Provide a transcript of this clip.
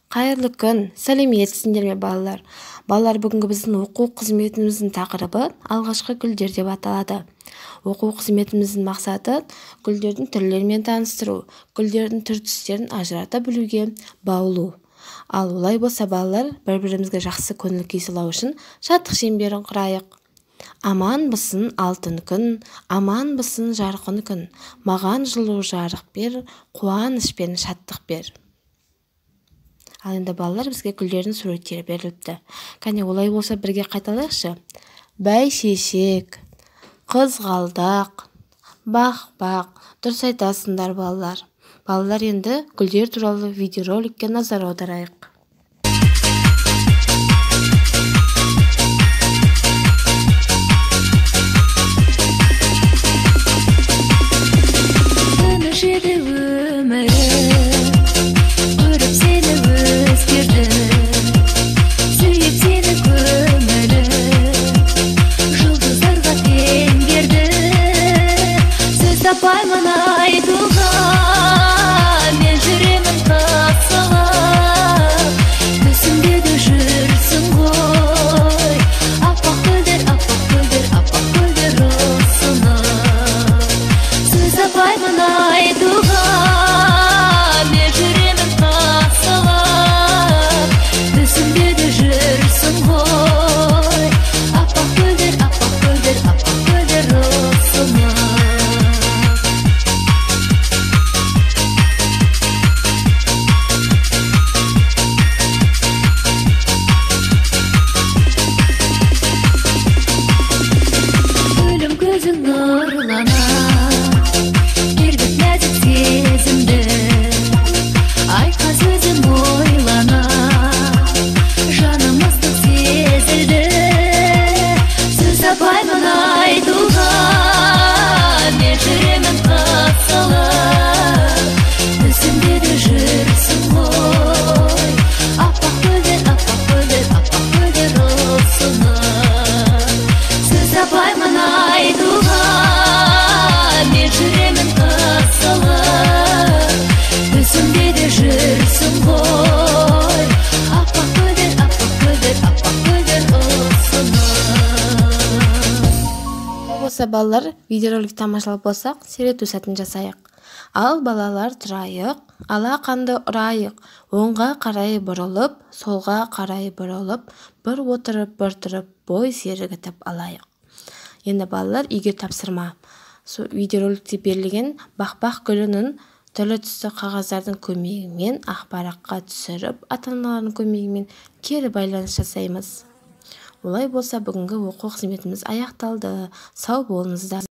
Қайырлы күн, сәлеметсіздер ме балалар? Балалар, бүгінгі біздің оқу қызметіміздің тақырыбы алғашқы гүлдер деп аталады. Оқу қызметіміздің мақсаты гүлдердің түрлерімен таныстыру, гүлдердің түр-түстерін ажырата білуге баулу. Ал олай болса балалар, бір-бірімізге жақсы көңіл күй сыйлау үшін шаттық шеңберін құрайық. Аманбысың алтын күн, аманбысың жарқын күн, маған жылу жарық бер, қуаныш пен шаттық бер. Ал енді балалар, бізге гүлдердің суреттері беріліпті. Кәне олай болса бірге қайталайықшы. Бәйшешек, қызғалдақ, бақ-бақ. Дұрыс айтасыңдар балалар. Балалар, енді гүлдер туралы видеороликке назар аударайық. Тапаймын айтуға, мен жүремін қақсалап, түсімде де жүрсің ғой, аппақ гүлдер, аппақ гүлдер ұсынып. Сөз тапаймын айтуға, мен жүремін қақсалап, түсімде де жүрсің ғой, аппақ гүлдер ұсынып. Нұрлана, кербет нәзік сезімді, айтқан сөзім ойлана, жанымыздың сезілді. Сөз тапаймын айтуға, мен жүремін қақсалап, түсімде де жүрсің ғой, аппақ гүлдер ұсынып. Сөз тапаймын айтуға, мен жүремін қақсалап, түсімде де жүрсің ғой, аппақ гүлдер ұсынып. Осы балалар, видеоролик тамашалап болсақ, сүйрету сәтін жасайық. Ал балалар тұрайық, алақанды ұрайық, оңға қарай бұрылып, солға қарай бұрылып, бір отырып, бір тұрып, бой сергітіп алайық. Енді балалар, үйге тапсырма. Видеороликте берілген бақ-бақ гүлінің түрлі түсті қағаздардың көмегімен ақпаратқа түсіріп, ата-аналардың көмегімен кері байланыс жасаймыз. Олай болса, бүгінгі оқу қызметіміз аяқталды. Сау болыңыздар.